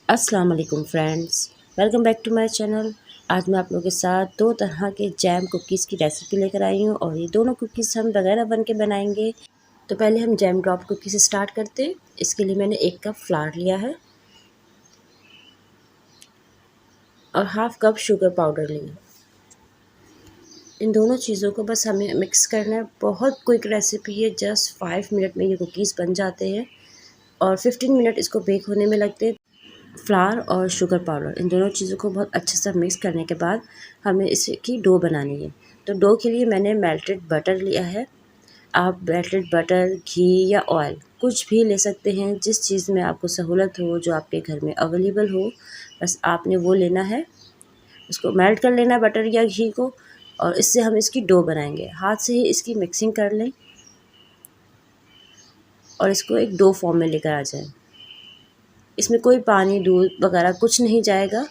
अस्सलाम वालेकुम friends, welcome back to my channel. आज मैं आप लोगों के साथ दो तरह के जैम कुकीज़ की रेसिपी लेकर आई हूँ और ये दोनों कुकीज़ हम बगैर ओवन के बनाएंगे। तो पहले हम जैम ड्रॉप कुकीज़ स्टार्ट करते हैं। इसके लिए मैंने 1 कप फ्लावर लिया है और हाफ़ कप शुगर पाउडर लिया। इन दोनों चीज़ों को बस हमें मिक्स करना है। बहुत क्विक रेसिपी है, जस्ट 5 मिनट में ये कुकीज़ बन जाते हैं और 15 मिनट इसको बेक होने में लगते हैं। फ्लावर और शुगर पाउडर इन दोनों चीज़ों को बहुत अच्छे से मिक्स करने के बाद हमें इसकी डो बनानी है। तो डो के लिए मैंने मेल्टेड बटर लिया है। आप मेल्टेड बटर, घी या ऑयल कुछ भी ले सकते हैं, जिस चीज़ में आपको सहूलत हो, जो आपके घर में अवेलेबल हो, बस आपने वो लेना है। उसको मेल्ट कर लेना है बटर या घी को और इससे हम इसकी डो बनाएंगे। हाथ से ही इसकी मिक्सिंग कर लें और इसको एक डो फॉर्म में लेकर आ जाए। इसमें कोई पानी, दूध वगैरह कुछ नहीं जाएगा।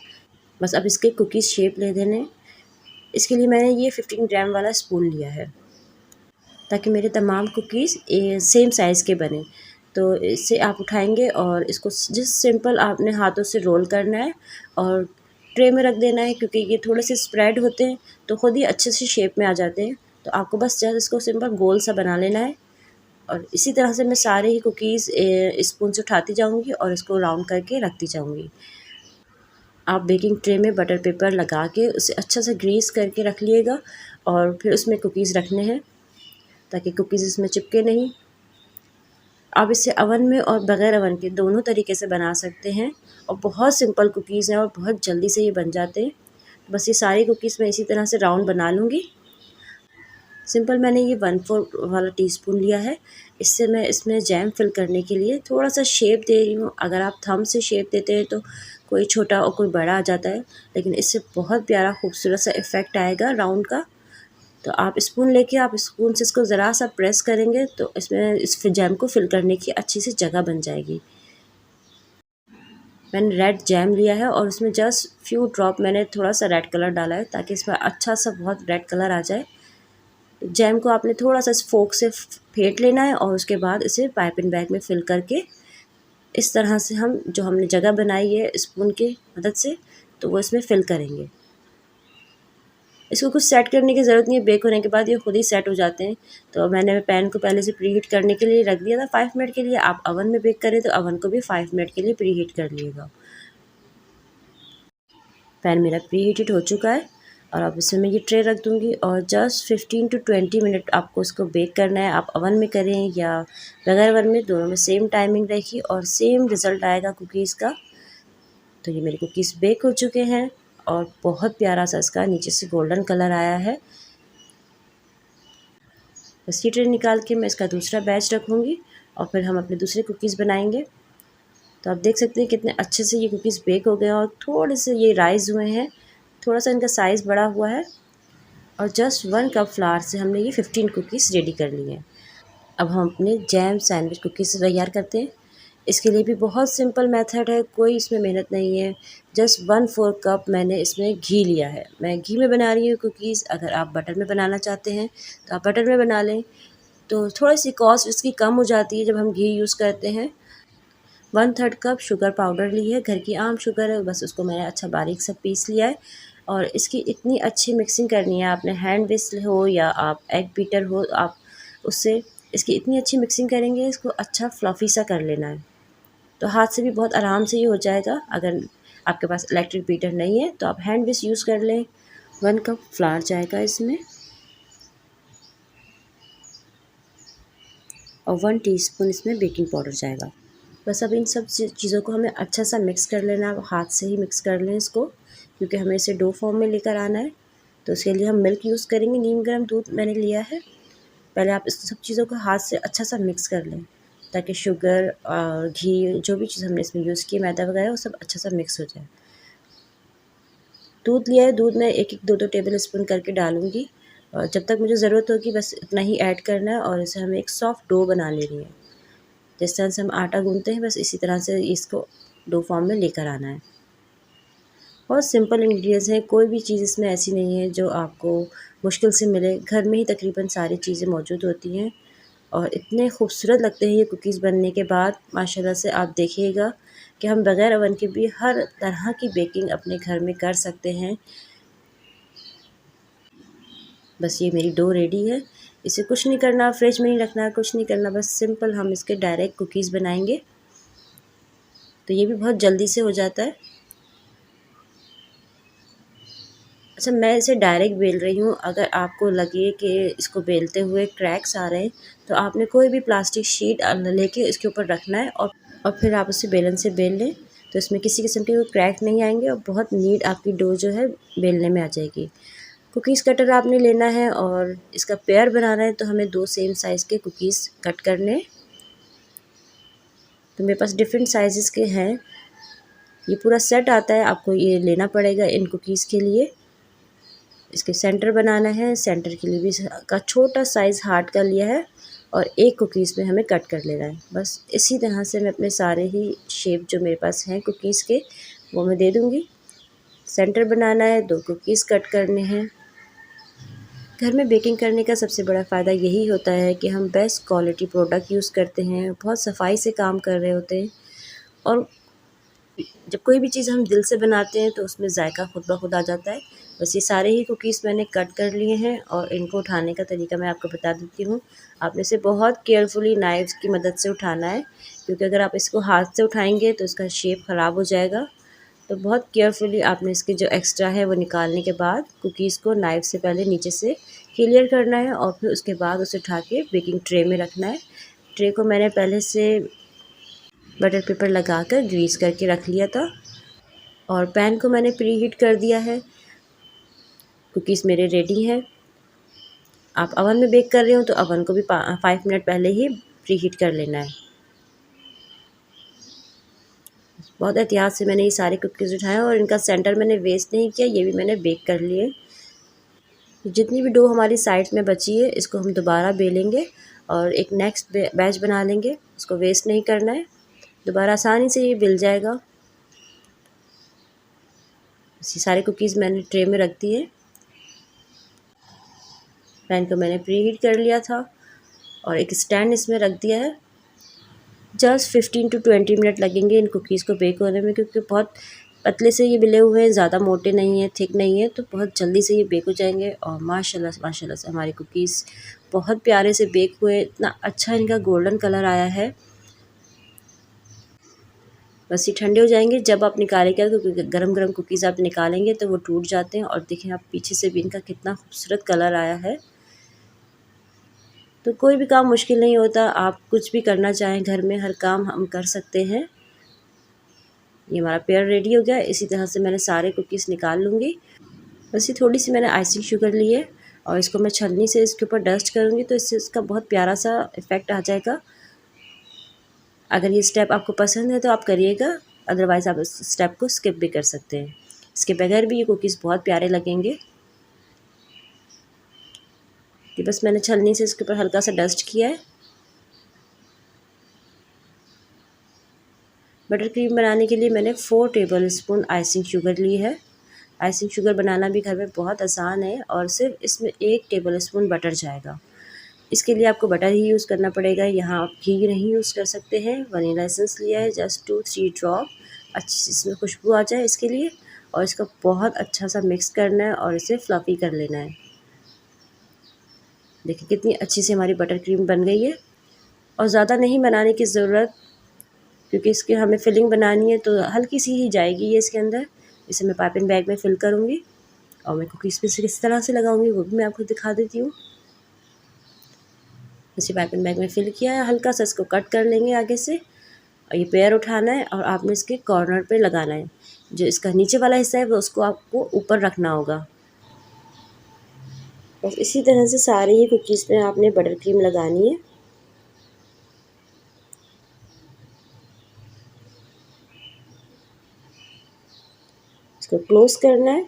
बस अब इसके कुकीज़ शेप ले देने। इसके लिए मैंने ये 15 ग्राम वाला स्पून लिया है ताकि मेरे तमाम कुकीज़ सेम साइज़ के बने। तो इससे आप उठाएंगे और इसको जिस सिंपल आपने हाथों से रोल करना है और ट्रे में रख देना है, क्योंकि ये थोड़े से स्प्रेड होते हैं तो खुद ही अच्छे से शेप में आ जाते हैं। तो आपको बस जस्ट इसको सिंपल गोल सा बना लेना है और इसी तरह से मैं सारे ही कुकीज़ स्पून से उठाती जाऊँगी और इसको राउंड करके रखती जाऊँगी। आप बेकिंग ट्रे में बटर पेपर लगा के उसे अच्छा सा ग्रीस करके रख लिएगा और फिर उसमें कुकीज़ रखने हैं ताकि कुकीज़ इसमें चिपके नहीं। आप इसे ओवन में और बग़ैर ओवन के दोनों तरीके से बना सकते हैं और बहुत सिंपल कुकीज़ हैं और बहुत जल्दी से ये बन जाते हैं। बस ये सारी कुकीज़ मैं इसी तरह से राउंड बना लूँगी। सिंपल मैंने ये 1/4 वाला टीस्पून लिया है। इससे मैं इसमें जैम फिल करने के लिए थोड़ा-सा शेप दे रही हूँ। अगर आप थंब से शेप देते हैं तो कोई छोटा और कोई बड़ा आ जाता है, लेकिन इससे बहुत प्यारा खूबसूरत सा इफ़ेक्ट आएगा राउंड का। तो आप स्पून लेके आप स्पून से इसको ज़रा-सा प्रेस करेंगे तो इसमें इस जैम को फिल करने की अच्छी सी जगह बन जाएगी। मैंने रेड जैम लिया है और उसमें जस्ट फ्यू ड्रॉप मैंने थोड़ा-सा रेड कलर डाला है ताकि इसमें अच्छा सा बहुत रेड कलर आ जाए। जैम को आपने थोड़ा-सा इस फोक से फेंट लेना है और उसके बाद इसे पाइपिंग बैग में फ़िल करके इस तरह से हम जो हमने जगह बनाई है स्पून की मदद से, तो वो इसमें फ़िल करेंगे। इसको कुछ सेट करने की ज़रूरत नहीं है, बेक होने के बाद ये खुद ही सेट हो जाते हैं। तो मैंने पैन को पहले से प्रीहीट करने के लिए रख दिया था 5 मिनट के लिए। आप ओवन में बेक करें तो ओवन को भी 5 मिनट के लिए प्रीहीट कर लिएगा। पैन मेरा प्रीहीटेड हो चुका है और अब इसमें मैं ये ट्रे रख दूँगी और जस्ट 15 टू 20 मिनट आपको इसको बेक करना है। आप ओवन में करें या बगैर ओवन में, दोनों में सेम टाइमिंग रखिए और सेम रिज़ल्ट आएगा कुकीज़ का। तो ये मेरे कुकीज़ बेक हो चुके हैं और बहुत प्यारा सा इसका नीचे से गोल्डन कलर आया है। बस ये ट्रे निकाल के मैं इसका दूसरा बैच रखूँगी और फिर हम अपने दूसरे कुकीज़ बनाएंगे। तो आप देख सकते हैं कितने अच्छे से ये कुकीज़ बेक हो गए हैं और थोड़े से ये राइज़ हुए हैं, थोड़ा सा इनका साइज़ बड़ा हुआ है और जस्ट 1 कप फ्लावर से हमने ये 15 कुकीज़ रेडी कर ली हैं। अब हम अपने जैम सैंडविच कुकीज़ तैयार करते हैं। इसके लिए भी बहुत सिंपल मेथड है, कोई इसमें मेहनत नहीं है। जस्ट 1/4 कप मैंने इसमें घी लिया है। मैं घी में बना रही हूँ कुकीज़। अगर आप बटर में बनाना चाहते हैं तो आप बटर में बना लें। तो थोड़ी-सी कॉस्ट इसकी कम हो जाती है जब हम घी यूज़ करते हैं। 1/3 कप शुगर पाउडर ली है, घर की आम शुगर है, बस उसको मैंने अच्छा बारीक सा पीस लिया है और इसकी इतनी अच्छी मिक्सिंग करनी है। आपने हैंड विस्क हो या आप एग बीटर हो, आप उससे इसकी इतनी अच्छी मिक्सिंग करेंगे, इसको अच्छा फ्लफ़ी सा कर लेना है। तो हाथ से भी बहुत आराम से ये हो जाएगा। अगर आपके पास इलेक्ट्रिक बीटर नहीं है तो आप हैंड विस्क यूज़ कर लें। 1 कप फ्लावर जाएगा इसमें और 1 टीस्पून इसमें बेकिंग पाउडर जाएगा। बस अब इन सब चीज़ों को हमें अच्छा सा मिक्स कर लेना है। हाथ से ही मिक्स कर लें इसको, क्योंकि हमें इसे डो फॉर्म में लेकर आना है। तो उसके लिए हम मिल्क यूज़ करेंगे। नीम गर्म दूध मैंने लिया है। पहले आप इस सब चीज़ों को हाथ से अच्छा सा मिक्स कर लें ताकि शुगर और घी, जो भी चीज़ हमने इसमें यूज़ की, मैदा वगैरह, वो सब अच्छा सा मिक्स हो जाए। दूध लिया है, दूध में 1-1, 2-2 टेबल स्पून करके डालूँगी और जब तक मुझे ज़रूरत होगी बस इतना ही ऐड करना है और इसे हमें एक सॉफ्ट डो बना लेनी है। जिस तरह से हम आटा गूँथते हैं, बस इसी तरह से इसको डो फॉर्म में लेकर आना है। बहुत सिंपल इंग्रेडिएंट्स हैं, कोई भी चीज़ इसमें ऐसी नहीं है जो आपको मुश्किल से मिले। घर में ही तकरीबन सारी चीज़ें मौजूद होती हैं और इतने खूबसूरत लगते हैं ये कुकीज़ बनने के बाद। माशाल्लाह से आप देखिएगा कि हम बग़ैर ओवन के भी हर तरह की बेकिंग अपने घर में कर सकते हैं। बस ये मेरी डो रेडी है। इसे कुछ नहीं करना, फ्रिज में नहीं रखना, कुछ नहीं करना, बस सिंपल हम इसके डायरेक्ट कुकीज़ बनाएंगे। तो ये भी बहुत जल्दी से हो जाता है। अच्छा, मैं इसे डायरेक्ट बेल रही हूँ। अगर आपको लगे कि इसको बेलते हुए क्रैक्स आ रहे हैं तो आपने कोई भी प्लास्टिक शीट लेके इसके ऊपर रखना है और फिर आप उसे बेलन से बेल लें, तो इसमें किसी किस्म के क्रैक नहीं आएंगे और बहुत नीट आपकी डो जो है बेलने में आ जाएगी। कुकीज़ कटर आपने लेना है और इसका पेयर बनाना है, तो हमें 2 सेम साइज़ के कुकीज़ कट करने। तो मेरे पास डिफरेंट साइज़ के हैं। ये पूरा सेट आता है, आपको ये लेना पड़ेगा इन कुकीज़ के लिए। इसके सेंटर बनाना है, सेंटर के लिए भी का छोटा साइज़ हार्ट का लिया है और एक कुकीज़ में हमें कट कर लेना है। बस इसी तरह से मैं अपने सारे ही शेप जो मेरे पास हैं कुकीज़ के, वो मैं दे दूँगी। सेंटर बनाना है, 2 कुकीज़ कट करने हैं। घर में बेकिंग करने का सबसे बड़ा फ़ायदा यही होता है कि हम बेस्ट क्वालिटी प्रोडक्ट यूज़ करते हैं, बहुत सफाई से काम कर रहे होते हैं और जब कोई भी चीज़ हम दिल से बनाते हैं तो उसमें जायका खुद ब खुद आ जाता है। बस ये सारे ही कुकीज़ मैंने कट कर लिए हैं और इनको उठाने का तरीका मैं आपको बता देती हूँ। आपने इसे बहुत केयरफुली नाइफ़्स की मदद से उठाना है, क्योंकि अगर आप इसको हाथ से उठाएँगे तो इसका शेप ख़राब हो जाएगा। तो बहुत केयरफुली आपने इसके जो एक्स्ट्रा है वो निकालने के बाद कुकीज़ को नाइफ़ से पहले नीचे से क्लियर करना है और फिर उसके बाद उसे उठा के बेकिंग ट्रे में रखना है। ट्रे को मैंने पहले से बटर पेपर लगाकर ग्रीस करके रख लिया था और पैन को मैंने प्री हीट कर दिया है। कुकीज़ मेरे रेडी हैं। आप अवन में बेक कर रहे हो तो अवन को भी 5 मिनट पहले ही प्री हीट कर लेना है। बहुत एहतियात से मैंने ये सारे कुकीज़ उठाए और इनका सेंटर मैंने वेस्ट नहीं किया, ये भी मैंने बेक कर लिए। जितनी भी डो हमारी साइड में बची है इसको हम दोबारा बेलेंगे और एक नेक्स्ट बैच बना लेंगे। इसको वेस्ट नहीं करना है, दोबारा आसानी से ये बिल जाएगा। ये सारे कुकीज़ मैंने ट्रे में रख दिए। पैन को मैंने प्री हीट कर लिया था और एक स्टैंड इसमें रख दिया है। जस्ट 15 टू 20 मिनट लगेंगे इन कुकीज़ को बेक होने में, क्योंकि बहुत पतले से ये बिले हुए हैं, ज़्यादा मोटे नहीं हैं, थिक नहीं है, तो बहुत जल्दी से ये बेक हो जाएंगे। और माशाल्लाह माशाल्लाह से हमारे कुकीज़ बहुत प्यारे से बेक हुए, इतना अच्छा इनका गोल्डन कलर आया है। बस ये ठंडे हो जाएंगे जब आप निकालेंगे, क्योंकि गरम गरम कुकीज़ आप निकालेंगे तो वो टूट जाते हैं। और देखें आप पीछे से भी इनका कितना खूबसूरत कलर आया है। तो कोई भी काम मुश्किल नहीं होता, आप कुछ भी करना चाहें घर में हर काम हम कर सकते हैं। ये हमारा पेयर रेडी हो गया। इसी तरह से मैंने सारे कुकीज़ निकाल लूँगी। बस ये थोड़ी सी मैंने आइसिंग शुगर ली है और इसको मैं छलनी से इसके ऊपर डस्ट करूँगी, तो इससे इसका बहुत प्यारा सा इफ़ेक्ट आ जाएगा। अगर ये स्टेप आपको पसंद है तो आप करिएगा, अदरवाइज़ आप इस स्टेप को स्किप भी कर सकते हैं। इसके बगैर भी ये कुकीज़ बहुत प्यारे लगेंगे। कि बस मैंने छलनी से इसके ऊपर हल्का सा डस्ट किया है। बटर क्रीम बनाने के लिए मैंने 4 टेबल स्पून आइसिंग शुगर ली है। आइसिंग शुगर बनाना भी घर में बहुत आसान है और सिर्फ इसमें 1 टेबल स्पून बटर जाएगा। इसके लिए आपको बटर ही यूज़ करना पड़ेगा, यहाँ आप घी नहीं यूज़ कर सकते हैं। वनीला एसेंस लिया है, जस्ट 2-3 ड्रॉप, अच्छी सी इसमें खुशबू आ जाए इसके लिए। और इसका बहुत अच्छा सा मिक्स करना है और इसे फ्लफ़ी कर लेना है। देखिए कितनी अच्छी से हमारी बटर क्रीम बन गई है। और ज़्यादा नहीं बनाने की ज़रूरत, क्योंकि इसके हमें फिलिंग बनानी है तो हल्की सी ही जाएगी ये इसके अंदर। इसे मैं पाइपिंग बैग में फ़िल करूँगी और मैं कुकीज़ पे इसे किस तरह से लगाऊंगी वो भी मैं आपको दिखा देती हूँ। इसे पाइपिंग बैग में फ़िल किया है, हल्का सा इसको कट कर लेंगे आगे से और ये पेयर उठाना है और आपने इसके कॉर्नर पे लगाना है। जो इसका नीचे वाला हिस्सा है वो उसको आपको ऊपर रखना होगा। बस इसी तरह से सारे ही कुकीज़ में आपने बटर क्रीम लगानी है। इसको क्लोज़ करना है।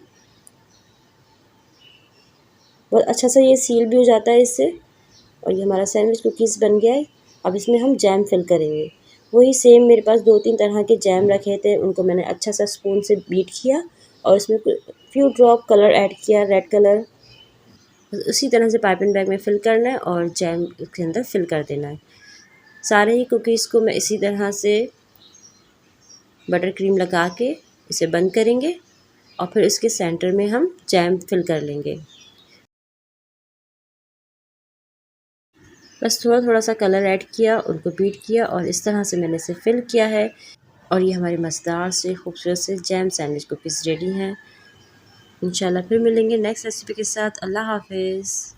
बहुत अच्छा सा ये सील भी हो जाता है इससे। और ये हमारा सैंडविच कुकीज़ बन गया है। अब इसमें हम जैम फिल करेंगे। वही सेम मेरे पास 2-3 तरह के जैम रखे थे, उनको मैंने अच्छा सा स्पून से बीट किया और उसमें फ्यू ड्रॉप कलर ऐड किया, रेड कलर। उसी तरह से पाइपिंग बैग में फ़िल करना है और जैम इसके अंदर फ़िल कर देना है। सारे ही कुकीज़ को मैं इसी तरह से बटर क्रीम लगा के इसे बंद करेंगे और फिर इसके सेंटर में हम जैम फिल कर लेंगे। बस थोड़ा थोड़ा सा कलर ऐड किया, उनको बीट किया और इस तरह से मैंने इसे फिल किया है। और ये हमारी मज़ेदार से खूबसूरत से जैम सैंडविच कुकीज़ रेडी हैं। इंशाल्लाह फिर मिलेंगे नेक्स्ट रेसिपी के साथ। अल्लाह हाफ़िज़।